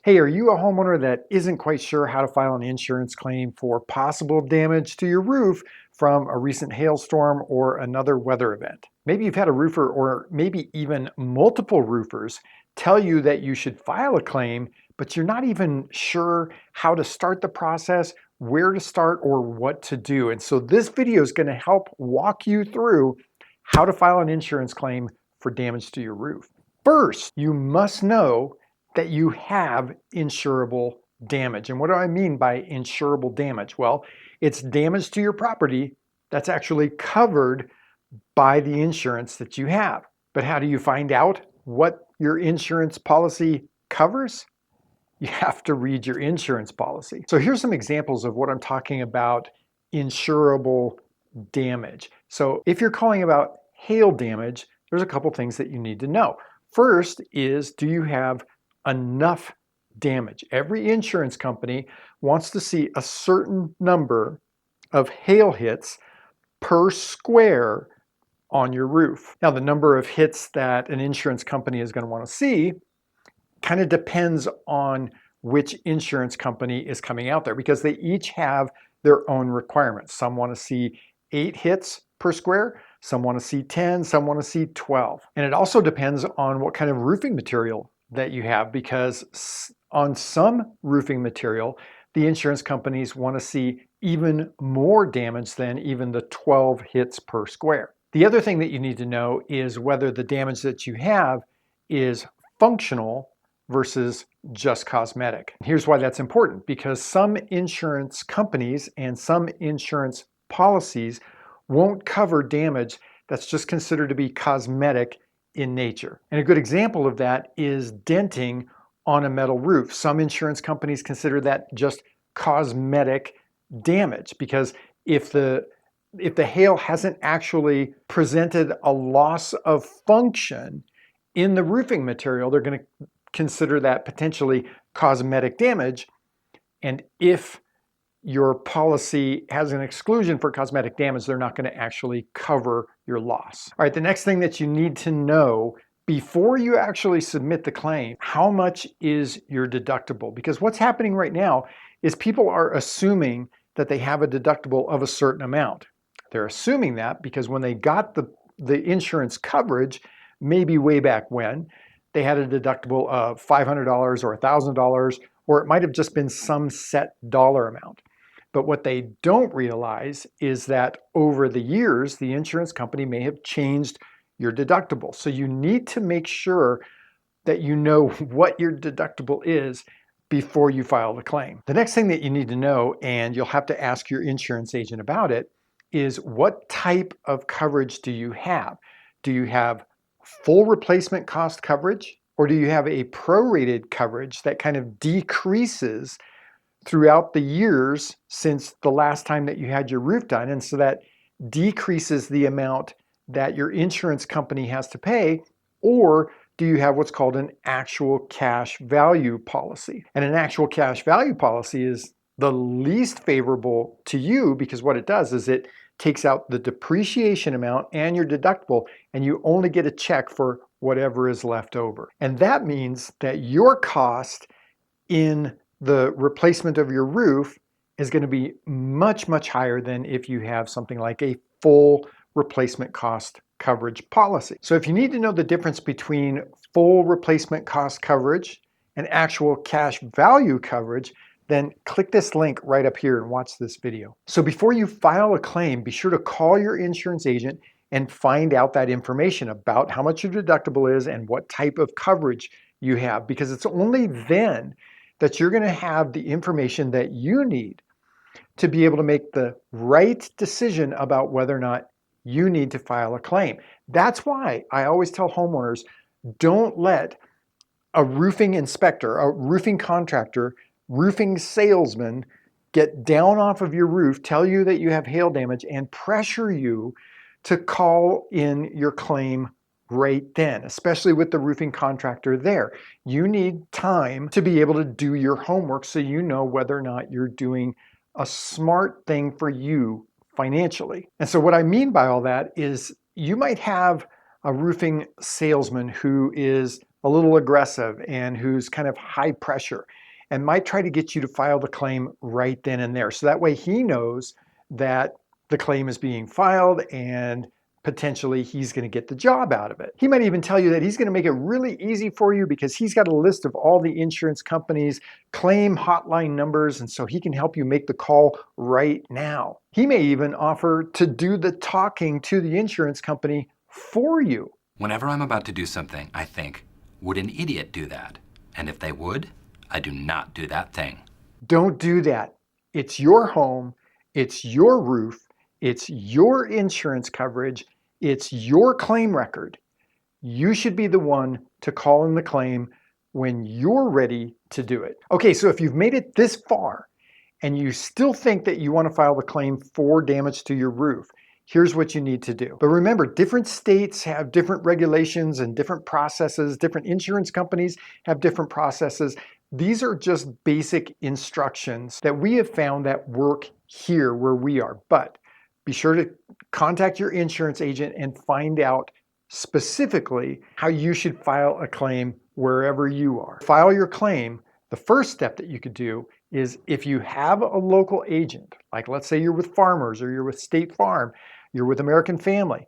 Hey, are you a homeowner that isn't quite sure how to file an insurance claim for possible damage to your roof from a recent hailstorm or another weather event? Maybe you've had a roofer or maybe even multiple roofers tell you that you should file a claim, but you're not even sure how to start the process, where to start, or what to do. And so this video is going to help walk you through how to file an insurance claim for damage to your roof. First, you must know that you have insurable damage. And what do I mean by insurable damage? Well, it's damage to your property that's actually covered by the insurance that you have. But how do you find out what your insurance policy covers? You have to read your insurance policy. So here's some examples of what I'm talking about insurable damage. So if you're calling about hail damage, there's a couple things that you need to know. First is, do you have enough damage? Every insurance company wants to see a certain number of hail hits per square on your roof. Now, the number of hits that an insurance company is going to want to see kind of depends on which insurance company is coming out there, because they each have their own requirements. Some want to see 8 hits per square, some want to see 10, some want to see 12. And it also depends on what kind of roofing material that you have, because on some roofing material, the insurance companies want to see even more damage than even the 12 hits per square. The other thing that you need to know is whether the damage that you have is functional versus just cosmetic. Here's why that's important, because some insurance companies and some insurance policies won't cover damage that's just considered to be cosmetic in nature. And a good example of that is denting on a metal roof. Some insurance companies consider that just cosmetic damage, because if the hail hasn't actually presented a loss of function in the roofing material, they're going to consider that potentially cosmetic damage. And if your policy has an exclusion for cosmetic damage, they're not going to actually cover your loss. All right, the next thing that you need to know before you actually submit the claim, how much is your deductible? Because what's happening right now is people are assuming that they have a deductible of a certain amount. They're assuming that because when they got the insurance coverage, maybe way back when, they had a deductible of $500 or $1,000, or it might have just been some set dollar amount. But what they don't realize is that over the years, the insurance company may have changed your deductible. So you need to make sure that you know what your deductible is before you file the claim. The next thing that you need to know, and you'll have to ask your insurance agent about it, is what type of coverage do you have? Do you have full replacement cost coverage, or do you have a prorated coverage that kind of decreases throughout the years since the last time that you had your roof done, and so that decreases the amount that your insurance company has to pay? Or do you have what's called an actual cash value policy? And an actual cash value policy is the least favorable to you, because what it does is it takes out the depreciation amount and your deductible, and you only get a check for whatever is left over. And that means that your cost in the replacement of your roof is going to be much, much higher than if you have something like a full replacement cost coverage policy. So if you need to know the difference between full replacement cost coverage and actual cash value coverage, then click this link right up here and watch this video. So before you file a claim, be sure to call your insurance agent and find out that information about how much your deductible is and what type of coverage you have, because it's only then that you're going to have the information that you need to be able to make the right decision about whether or not you need to file a claim. That's why I always tell homeowners, don't let a roofing inspector, a roofing contractor, roofing salesman get down off of your roof, tell you that you have hail damage, and pressure you to call in your claim right then, especially with the roofing contractor there. You need time to be able to do your homework so you know whether or not you're doing a smart thing for you financially. And so what I mean by all that is you might have a roofing salesman who is a little aggressive and who's kind of high pressure and might try to get you to file the claim right then and there. So that way he knows that the claim is being filed and potentially he's going to get the job out of it. He might even tell you that he's going to make it really easy for you because he's got a list of all the insurance companies' claim hotline numbers, and so he can help you make the call right now. He may even offer to do the talking to the insurance company for you. Whenever I'm about to do something, I think, would an idiot do that? And if they would, I do not do that thing. Don't do that. It's your home, it's your roof, it's your insurance coverage, it's your claim record. You should be the one to call in the claim when you're ready to do it. Okay, so if you've made it this far and you still think that you want to file the claim for damage to your roof, here's what you need to do. But remember, different states have different regulations and different processes. Different insurance companies have different processes. These are just basic instructions that we have found that work here where we are. But be sure to contact your insurance agent and find out specifically how you should file a claim wherever you are. File your claim. The first step that you could do is if you have a local agent, like let's say you're with Farmers or you're with State Farm, you're with American Family,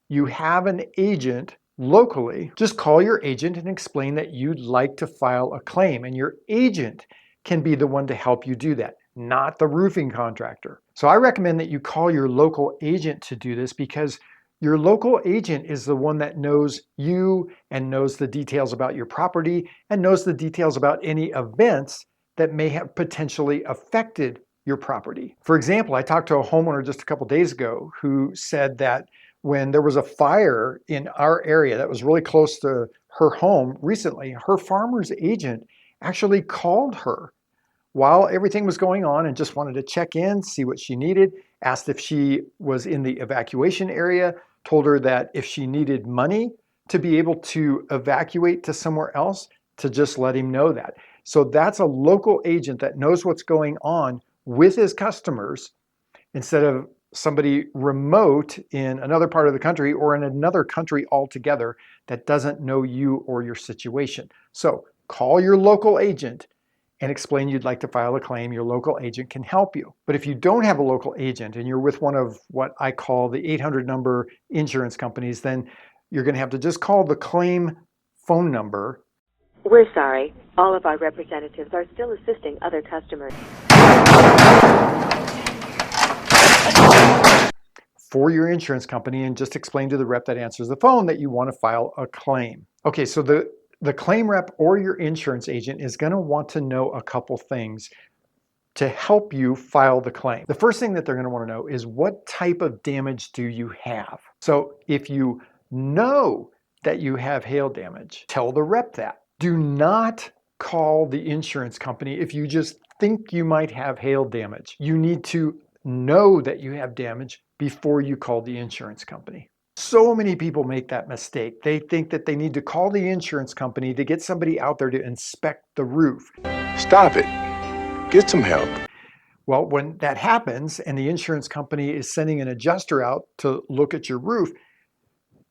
you have an agent locally, just call your agent and explain that you'd like to file a claim, and your agent can be the one to help you do that, not the roofing contractor. So I recommend that you call your local agent to do this because your local agent is the one that knows you and knows the details about your property and knows the details about any events that may have potentially affected your property. For example, I talked to a homeowner just a couple days ago who said that when there was a fire in our area that was really close to her home recently, her farmer's agent actually called her while everything was going on and just wanted to check in, see what she needed, asked if she was in the evacuation area, told her that if she needed money to be able to evacuate to somewhere else, to just let him know that. So that's a local agent that knows what's going on with his customers instead of somebody remote in another part of the country or in another country altogether that doesn't know you or your situation. So call your local agent and explain you'd like to file a claim. Your local agent can help you. But if you don't have a local agent and you're with one of what I call the 800 number insurance companies, then you're going to have to just call the claim phone number. We're sorry. All of our representatives are still assisting other customers. For your insurance company, and just explain to the rep that answers the phone that you want to file a claim. Okay, so the claim rep or your insurance agent is going to want to know a couple things to help you file the claim. The first thing that they're going to want to know is what type of damage do you have? So if you know that you have hail damage, tell the rep that. Do not call the insurance company if you just think you might have hail damage. You need to know that you have damage before you call the insurance company. So many people make that mistake. They think that they need to call the insurance company to get somebody out there to inspect the roof. Stop it. Get some help. Well, when that happens and the insurance company is sending an adjuster out to look at your roof,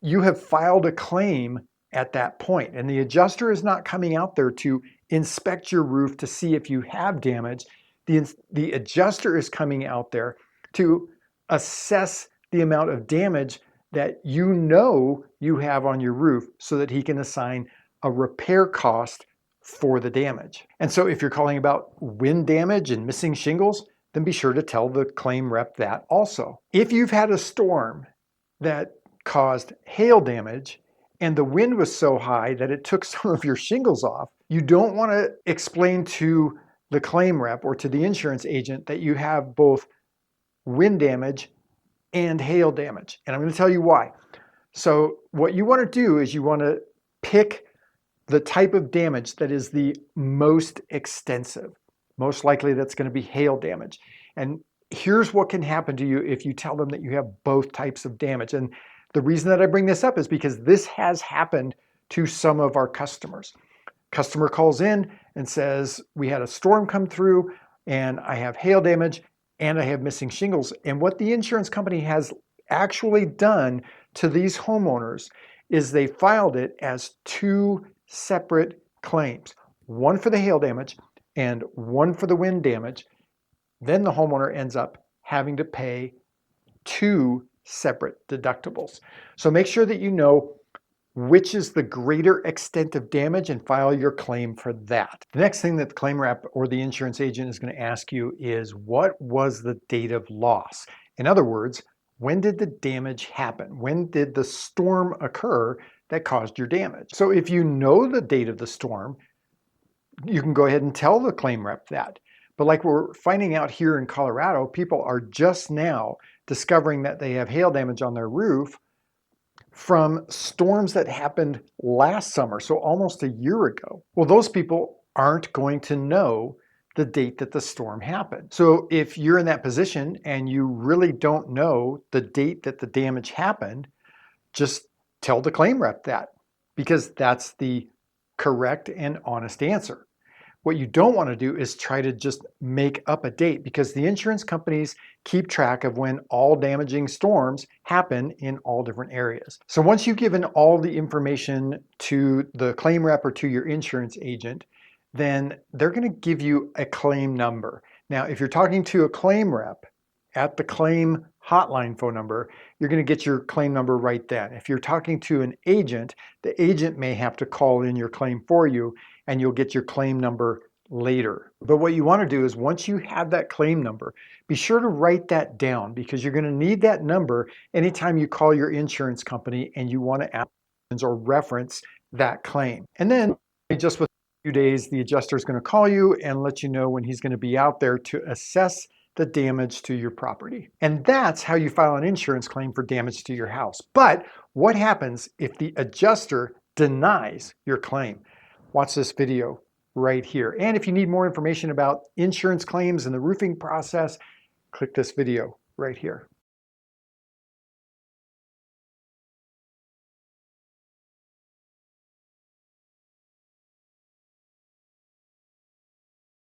you have filed a claim at that point, and the adjuster is not coming out there to inspect your roof to see if you have damage. The adjuster is coming out there to assess the amount of damage that you know you have on your roof so that he can assign a repair cost for the damage. And so if you're calling about wind damage and missing shingles, then be sure to tell the claim rep that also. If you've had a storm that caused hail damage and the wind was so high that it took some of your shingles off, you don't want to explain to the claim rep or to the insurance agent that you have both wind damage and hail damage. And I'm going to tell you why. So what you want to do is you want to pick the type of damage that is the most extensive. Most likely that's going to be hail damage. And here's what can happen to you if you tell them that you have both types of damage. And the reason that I bring this up is because this has happened to some of our customers. Customer calls in and says, we had a storm come through and I have hail damage and I have missing shingles. And what the insurance company has actually done to these homeowners is they filed it as two separate claims, one for the hail damage and one for the wind damage, then the homeowner ends up having to pay 2 separate deductibles. So make sure that you know which is the greater extent of damage and file your claim for that. The next thing that the claim rep or the insurance agent is going to ask you is, what was the date of loss? In other words, when did the damage happen? When did the storm occur that caused your damage? So if you know the date of the storm, you can go ahead and tell the claim rep that. But like we're finding out here in Colorado, people are just now discovering that they have hail damage on their roof from storms that happened last summer, so almost a year ago. Well, those people aren't going to know the date that the storm happened. So if you're in that position and you really don't know the date that the damage happened, just tell the claim rep that, because that's the correct and honest answer. What you don't want to do is try to just make up a date, because the insurance companies keep track of when all damaging storms happen in all different areas. So once you've given all the information to the claim rep or to your insurance agent, then they're going to give you a claim number. Now, if you're talking to a claim rep at the claim hotline phone number, you're going to get your claim number right then. If you're talking to an agent, the agent may have to call in your claim for you, and you'll get your claim number later. But what you want to do is, once you have that claim number, be sure to write that down, because you're going to need that number anytime you call your insurance company and you want to ask or reference that claim. And then just with a few days, the adjuster is going to call you and let you know when he's going to be out there to assess the damage to your property. And that's how you file an insurance claim for damage to your house. But what happens if the adjuster denies your claim? Watch this video right here. And if you need more information about insurance claims and the roofing process, click this video right here.